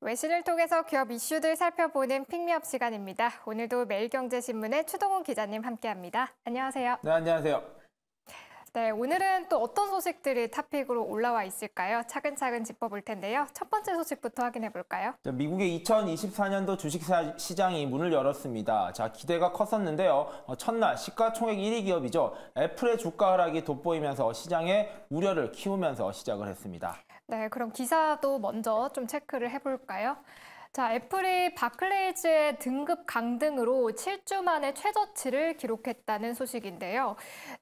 외신을 통해서 기업 이슈들 살펴보는 픽미업 시간입니다. 오늘도 매일경제신문의 추동훈 기자님 함께합니다. 안녕하세요. 네, 안녕하세요. 네, 오늘은 또 어떤 소식들이 탑픽으로 올라와 있을까요? 차근차근 짚어볼 텐데요. 첫 번째 소식부터 확인해 볼까요? 미국의 2024년도 주식시장이 문을 열었습니다. 기대가 컸었는데요. 첫날 시가총액 1위 기업이죠. 애플의 주가 하락이 돋보이면서 시장의 우려를 키우면서 시작을 했습니다. 네, 그럼 기사도 먼저 좀 체크를 해볼까요? 애플이 바클레이즈의 등급 강등으로 7주 만에 최저치를 기록했다는 소식인데요.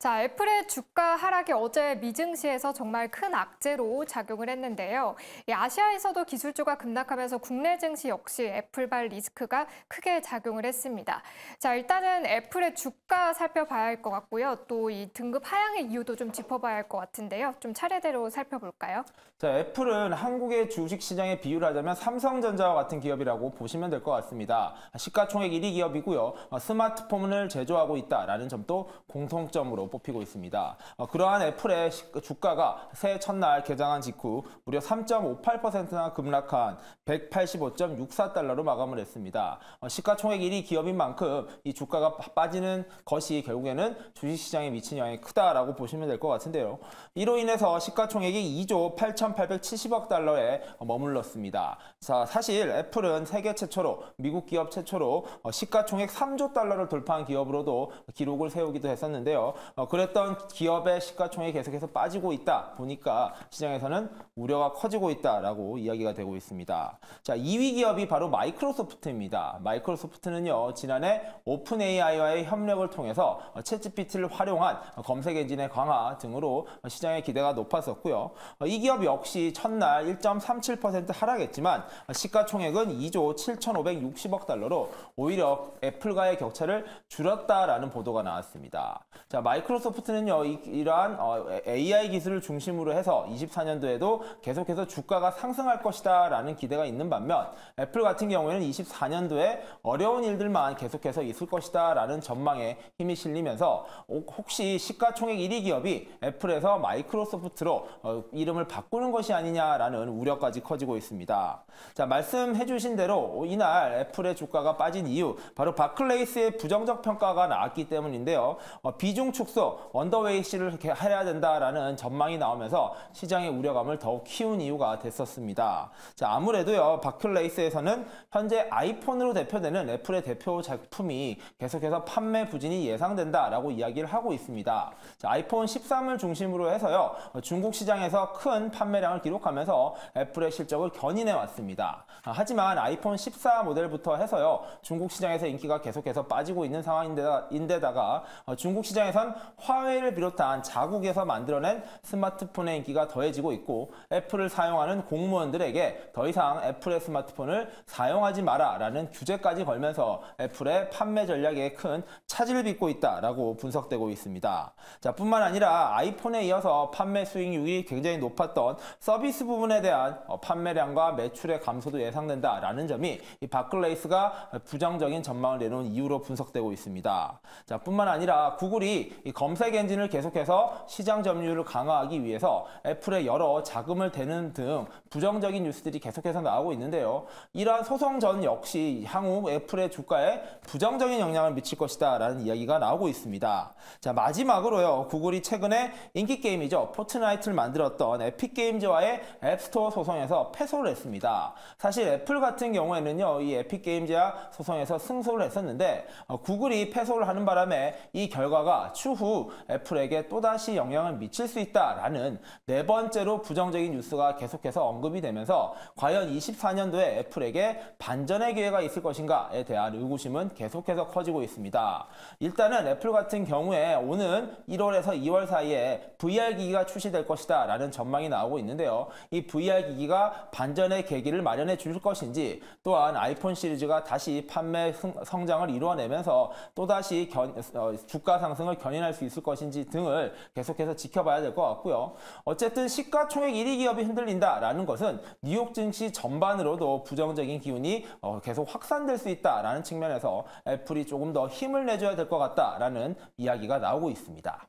애플의 주가 하락이 어제 미증시에서 정말 큰 악재로 작용을 했는데요. 아시아에서도 기술주가 급락하면서 국내 증시 역시 애플발 리스크가 크게 작용을 했습니다. 일단은 애플의 주가 살펴봐야 할 것 같고요. 또 이 등급 하향의 이유도 좀 짚어봐야 할 것 같은데요. 좀 차례대로 살펴볼까요? 애플은 한국의 주식시장에 비유를 하자면 삼성전자와 같은 기업이라고 보시면 될 것 같습니다. 시가총액 1위 기업이고요. 스마트폰을 제조하고 있다라는 점도 공통점으로 뽑히고 있습니다. 그러한 애플의 주가가 새해 첫날 개장한 직후 무려 3.58%나 급락한 185.64달러로 마감을 했습니다. 시가총액 1위 기업인 만큼 이 주가가 빠지는 것이 결국에는 주식시장에 미친 영향이 크다라고 보시면 될 것 같은데요. 이로 인해서 시가총액이 2조 8,870억 달러에 머물렀습니다. 사실 애플은 세계 최초로 미국 기업 최초로 시가총액 3조 달러를 돌파한 기업으로도 기록을 세우기도 했었는데요. 그랬던 기업의 시가총액이 계속해서 빠지고 있다 보니까 시장에서는 우려가 커지고 있다라고 이야기가 되고 있습니다. 2위 기업이 바로 마이크로소프트입니다. 마이크로소프트는요, 지난해 오픈 AI와의 협력을 통해서 챗GPT를 활용한 검색 엔진의 강화 등으로 시장의 기대가 높았었고요. 이 기업 역시 첫날 1.37% 하락했지만 시가총액은 2조 7,560억 달러로 오히려 애플과의 격차를 줄였다라는 보도가 나왔습니다. 마이크로소프트는요, 이러한 AI 기술을 중심으로 해서 24년도에도 계속해서 주가가 상승할 것이다 라는 기대가 있는 반면 애플 같은 경우에는 24년도에 어려운 일들만 계속해서 있을 것이다 라는 전망에 힘이 실리면서 혹시 시가총액 1위 기업이 애플에서 마이크로소프트로 이름을 바꾸는 것이 아니냐라는 우려까지 커지고 있습니다. 말씀해 주신 대로 이날 애플의 주가가 빠진 이유 바로 바클레이스의 부정적 평가가 나왔기 때문인데요. 비중 축소, 언더웨이트를 해야 된다라는 전망이 나오면서 시장의 우려감을 더욱 키운 이유가 됐었습니다. 아무래도요, 바클레이스에서는 현재 아이폰으로 대표되는 애플의 대표 제품이 계속해서 판매 부진이 예상된다라고 이야기를 하고 있습니다. 아이폰 13을 중심으로 해서요, 중국 시장에서 큰 판매량을 기록하면서 애플의 실적을 견인해 왔습니다. 하지만 아이폰 14 모델부터 해서요, 중국 시장에서 인기가 계속해서 빠지고 있는 상황인데다가 중국 시장에선 화웨이를 비롯한 자국에서 만들어낸 스마트폰의 인기가 더해지고 있고 애플을 사용하는 공무원들에게 더 이상 애플의 스마트폰을 사용하지 마라라는 규제까지 걸면서 애플의 판매 전략에 큰 차질을 빚고 있다라고 분석되고 있습니다. 뿐만 아니라 아이폰에 이어서 판매 수익률이 굉장히 높았던 서비스 부분에 대한 판매량과 매출의 감소도 예상된다라는 점이 이 바클레이스가 부정적인 전망을 내놓은 이유로 분석되고 있습니다. 뿐만 아니라 구글이 이 검색 엔진을 계속해서 시장 점유율을 강화하기 위해서 애플에 여러 자금을 대는 등 부정적인 뉴스들이 계속해서 나오고 있는데요. 이러한 소송 전 역시 향후 애플의 주가에 부정적인 영향을 미칠 것이다 라는 이야기가 나오고 있습니다. 마지막으로요, 구글이 최근에 인기 게임이죠, 포트나이트를 만들었던 에픽게임즈와의 앱스토어 소송에서 패소를 했습니다. 사실 애플 같은 경우에는요, 이 에픽게임즈와 소송에서 승소를 했었는데 구글이 패소를 하는 바람에 이 결과가 추후 애플에게 또다시 영향을 미칠 수 있다라는 네 번째로 부정적인 뉴스가 계속해서 언급이 되면서 과연 24년도에 애플에게 반전의 기회가 있을 것인가에 대한 의구심은 계속해서 커지고 있습니다. 일단은 애플 같은 경우에 오는 1월에서 2월 사이에 VR 기기가 출시될 것이다 라는 전망이 나오고 있는데요. 이 VR 기기가 반전의 계기를 마련해 줄 것인지, 또한 아이폰 시리즈가 다시 판매 성장을 이루어내면서 또다시 주가 상승을 견인할 수 있을 것인지 등을 계속해서 지켜봐야 될 것 같고요. 어쨌든 시가총액 1위 기업이 흔들린다라는 것은 뉴욕 증시 전반으로도 부정적인 기운이 계속 확산될 수 있다라는 측면에서 애플이 조금 더 힘을 내줘야 될 것 같다라는 이야기가 나오고 있습니다.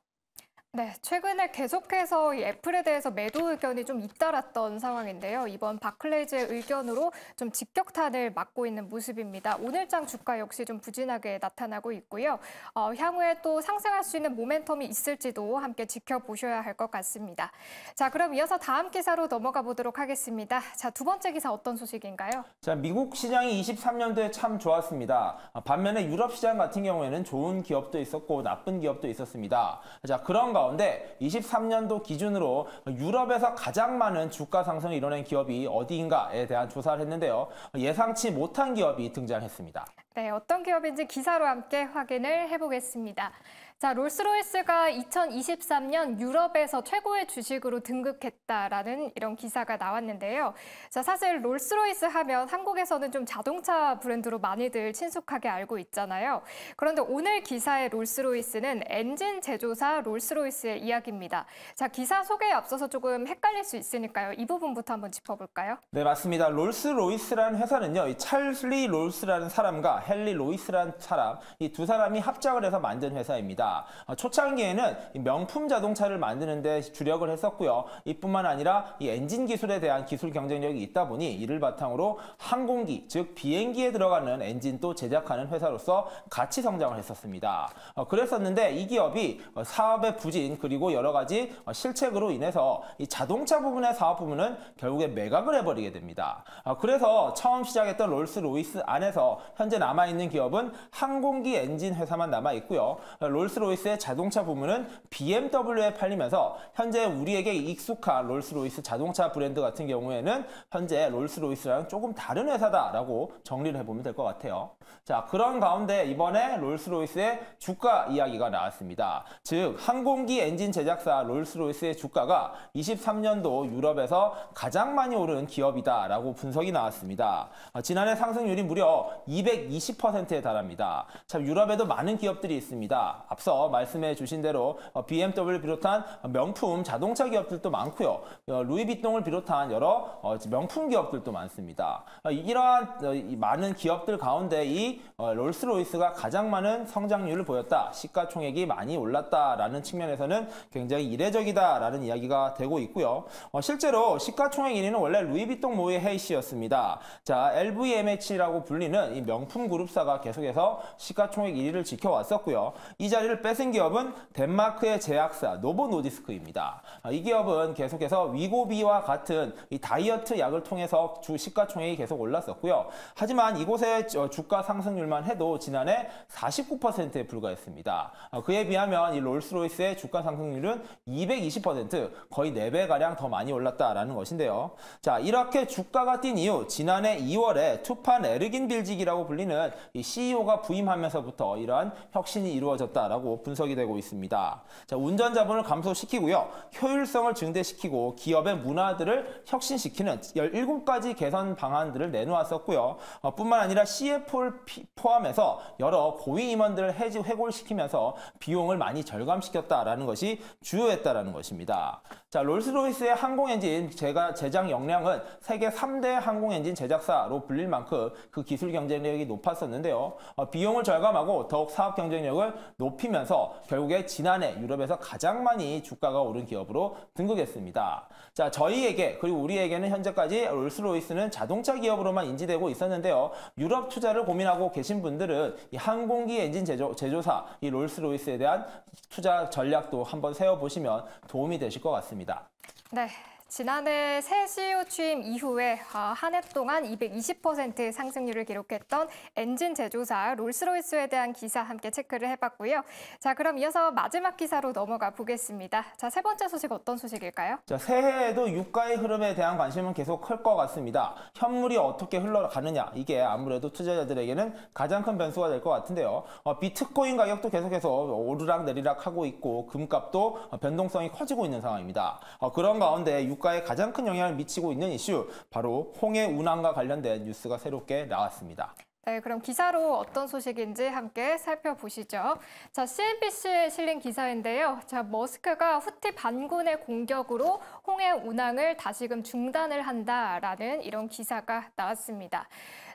네, 최근에 계속해서 이 애플에 대해서 매도 의견이 좀 잇따랐던 상황인데요. 이번 바클레이즈의 의견으로 좀 직격탄을 맞고 있는 모습입니다. 오늘장 주가 역시 좀 부진하게 나타나고 있고요. 향후에 또 상승할 수 있는 모멘텀이 있을지도 함께 지켜보셔야 할 것 같습니다. 자, 그럼 이어서 다음 기사로 넘어가 보도록 하겠습니다. 자, 두 번째 기사 어떤 소식인가요? 자, 미국 시장이 23년도에 참 좋았습니다. 반면에 유럽 시장 같은 경우에는 좋은 기업도 있었고 나쁜 기업도 있었습니다. 자, 그런 가운데 23년도 기준으로 유럽에서 가장 많은 주가 상승을 이뤄낸 기업이 어디인가에 대한 조사를 했는데요. 예상치 못한 기업이 등장했습니다. 네, 어떤 기업인지 기사로 함께 확인을 해보겠습니다. 자, 롤스로이스가 2023년 유럽에서 최고의 주식으로 등극했다라는 이런 기사가 나왔는데요. 자, 사실 롤스로이스 하면 한국에서는 좀 자동차 브랜드로 많이들 친숙하게 알고 있잖아요. 그런데 오늘 기사의 롤스로이스는 엔진 제조사 롤스로이스의 이야기입니다. 자, 기사 소개에 앞서서 조금 헷갈릴 수 있으니까요. 이 부분부터 한번 짚어볼까요? 네, 맞습니다. 롤스로이스라는 회사는요, 이 찰리 롤스라는 사람과 헨리 로이스라는 사람, 이 두 사람이 합작을 해서 만든 회사입니다. 초창기에는 명품 자동차를 만드는 데 주력을 했었고요. 이뿐만 아니라 이 엔진 기술에 대한 기술 경쟁력이 있다 보니 이를 바탕으로 항공기, 즉 비행기에 들어가는 엔진도 제작하는 회사로서 같이 성장을 했었습니다. 그랬었는데 이 기업이 사업의 부진 그리고 여러 가지 실책으로 인해서 이 자동차 부분의 사업 부분은 결국에 매각을 해버리게 됩니다. 그래서 처음 시작했던 롤스로이스 안에서 현재 남아있는 기업은 항공기 엔진 회사만 남아있고요. 롤스로이스의 자동차 부문은 BMW에 팔리면서 현재 우리에게 익숙한 롤스로이스 자동차 브랜드 같은 경우에는 현재 롤스로이스랑 조금 다른 회사다라고 정리를 해보면 될 것 같아요. 자, 그런 가운데 이번에 롤스로이스의 주가 이야기가 나왔습니다. 즉, 항공기 엔진 제작사 롤스로이스의 주가가 23년도 유럽에서 가장 많이 오른 기업이다라고 분석이 나왔습니다. 지난해 상승률이 무려 220%에 달합니다. 참 유럽에도 많은 기업들이 있습니다. 앞서 말씀해 주신 대로 BMW 비롯한 명품 자동차 기업들도 많고요. 루이비통을 비롯한 여러 명품 기업들도 많습니다. 이러한 많은 기업들 가운데 이 롤스로이스가 가장 많은 성장률을 보였다. 시가총액이 많이 올랐다라는 측면에서는 굉장히 이례적이다라는 이야기가 되고 있고요. 실제로 시가총액 1위는 원래 루이비통 모의 헤이시였습니다. 자, LVMH라고 불리는 이 명품 그룹사가 계속해서 시가총액 1위를 지켜왔었고요. 이 자리를 뺏은 기업은 덴마크의 제약사 노보노디스크입니다. 이 기업은 계속해서 위고비와 같은 이 다이어트 약을 통해서 주 시가총액이 계속 올랐었고요. 하지만 이곳의 주가 상승률만 해도 지난해 49%에 불과했습니다. 그에 비하면 이 롤스로이스의 주가 상승률은 220%, 거의 4배가량 더 많이 올랐다라는 것인데요. 자, 이렇게 주가가 뛴 이후 지난해 2월에 투판 에르긴 빌직이라고 불리는 이 CEO가 부임하면서부터 이러한 혁신이 이루어졌다라고 분석이 되고 있습니다. 자, 운전 자본을 감소시키고요. 효율성을 증대시키고 기업의 문화들을 혁신시키는 17가지 개선 방안들을 내놓았었고요. 뿐만 아니라 CFO를 포함해서 여러 고위 임원들을 해골시키면서 비용을 많이 절감시켰다라는 것이 주요했다라는 것입니다. 자, 롤스로이스의 항공엔진 제작 역량은 세계 3대 항공엔진 제작사로 불릴 만큼 그 기술 경쟁력이 높았었는데요. 비용을 절감하고 더욱 사업 경쟁력을 높이면서 결국에 지난해 유럽에서 가장 많이 주가가 오른 기업으로 등극했습니다. 자, 저희에게 그리고 우리에게는 현재까지 롤스로이스는 자동차 기업으로만 인지되고 있었는데요. 유럽 투자를 고민하고 계신 분들은 이 항공기 엔진 제조사 이 롤스로이스에 대한 투자 전략도 한번 세워보시면 도움이 되실 것 같습니다. 네. 지난해 새 CEO 취임 이후에 한 해 동안 220% 상승률을 기록했던 엔진 제조사 롤스로이스에 대한 기사 함께 체크를 해봤고요. 자, 그럼 이어서 마지막 기사로 넘어가 보겠습니다. 자, 세 번째 소식 어떤 소식일까요? 자, 새해에도 유가의 흐름에 대한 관심은 계속 클 것 같습니다. 현물이 어떻게 흘러가느냐, 이게 아무래도 투자자들에게는 가장 큰 변수가 될 것 같은데요. 비트코인 가격도 계속해서 오르락 내리락 하고 있고 금값도 변동성이 커지고 있는 상황입니다. 그런 가운데 유가에 가장 큰 영향을 미치고 있는 이슈, 바로 홍해 운항과 관련된 뉴스가 새롭게 나왔습니다. 네, 그럼 기사로 어떤 소식인지 함께 살펴보시죠. 자, CNBC에 실린 기사인데요. 자, 머스크가 후티 반군의 공격으로 홍해 운항을 다시금 중단을 한다라는 이런 기사가 나왔습니다.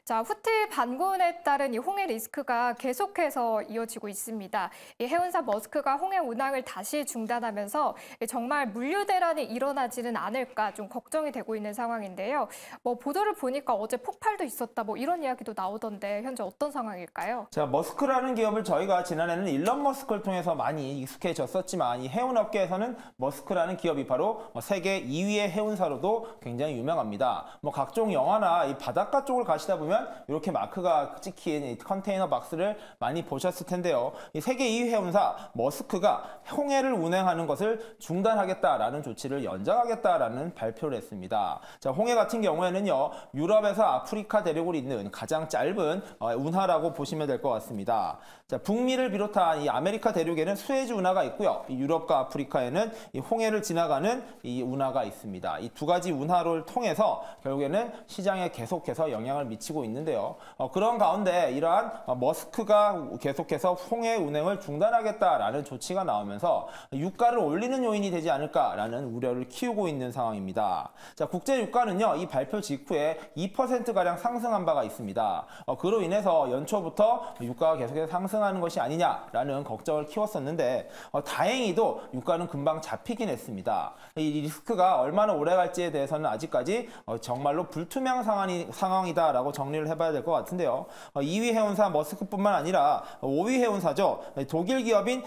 자, 후티 반군에 따른 이 홍해 리스크가 계속해서 이어지고 있습니다. 이 해운사 머스크가 홍해 운항을 다시 중단하면서 정말 물류 대란이 일어나지는 않을까 좀 걱정이 되고 있는 상황인데요. 보도를 보니까 어제 폭발도 있었다 이런 이야기도 나오던데 현재 어떤 상황일까요? 자, 머스크라는 기업을 저희가 지난해는 일론 머스크를 통해서 많이 익숙해졌었지만 이 해운업계에서는 머스크라는 기업이 바로 세계 2위의 해운사로도 굉장히 유명합니다. 각종 영화나 이 바닷가 쪽을 가시다 보면 이렇게 마크가 찍힌 이 컨테이너 박스를 많이 보셨을 텐데요. 이 세계 2위 해운사 머스크가 홍해를 운행하는 것을 중단하겠다라는 조치를 연장하겠다라는 발표를 했습니다. 자, 홍해 같은 경우에는요, 유럽에서 아프리카 대륙을 잇는 가장 짧은 운하라고 보시면 될 것 같습니다. 자, 북미를 비롯한 이 아메리카 대륙에는 수에즈 운하가 있고요. 이 유럽과 아프리카에는 이 홍해를 지나가는 이 운하가 있습니다. 이 두 가지 운하를 통해서 결국에는 시장에 계속해서 영향을 미치고 있는데요. 그런 가운데 이러한 머스크가 계속해서 홍해 운행을 중단하겠다라는 조치가 나오면서 유가를 올리는 요인이 되지 않을까라는 우려를 키우고 있는 상황입니다. 자, 국제 유가는요, 이 발표 직후에 2%가량 상승한 바가 있습니다. 그로 인해서 연초부터 유가가 계속해서 상승하는 것이 아니냐라는 걱정을 키웠었는데 다행히도 유가는 금방 잡히긴 했습니다. 이 리스크가 얼마나 오래 갈지에 대해서는 아직까지 정말로 불투명 상황이다라고 정리를 해봐야 될 것 같은데요. 2위 해운사 머스크뿐만 아니라 5위 해운사죠. 독일 기업인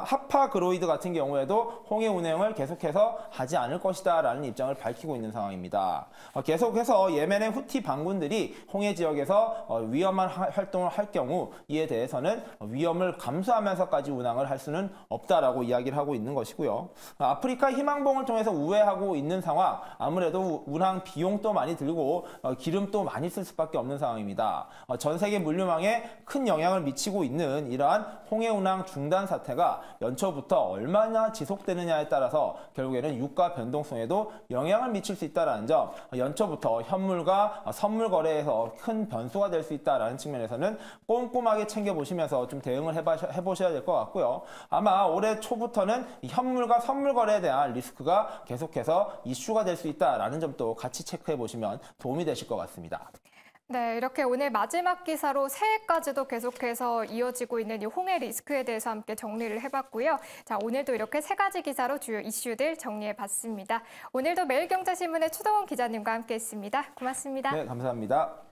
하파그로이드 같은 경우에도 홍해 운행을 계속해서 하지 않을 것이다라는 입장을 밝히고 있는 상황입니다. 계속해서 예멘의 후티 반군들이 홍해 지역에서 위험한 활동을 할 경우 이에 대해서는 위험을 감수하면서까지 운항을 할 수는 없다라고 이야기를 하고 있는 것이고요. 아프리카 희망봉을 통해서 우회하고 있는 상황, 아무래도 운항 비용도 많이 들고 기름도 많이 쓸 수밖에 없는 상황입니다. 전 세계 물류망에 큰 영향을 미치고 있는 이러한 홍해 운항 중단 사태가 연초부터 얼마나 지속되느냐에 따라서 결국에는 유가 변동성에도 영향을 미칠 수 있다는 점, 연초부터 현물과 선물 거래에서 큰 변수가 될 수 있다는 측면에서는 꼼꼼하게 챙겨보시면서 좀 대응을 해보셔야 될 것 같고요. 아마 올해 초부터는 현물과 선물 거래에 대한 리스크가 계속해서 이슈가 될 수 있다는 점도 같이 체크해 보시면 도움이 되실 것 같습니다. 네, 이렇게 오늘 마지막 기사로 새해까지도 계속해서 이어지고 있는 이 홍해 리스크에 대해서 함께 정리를 해봤고요. 자, 오늘도 이렇게 세 가지 기사로 주요 이슈들 정리해봤습니다. 오늘도 매일경제신문의 추동훈 기자님과 함께했습니다. 고맙습니다. 네, 감사합니다.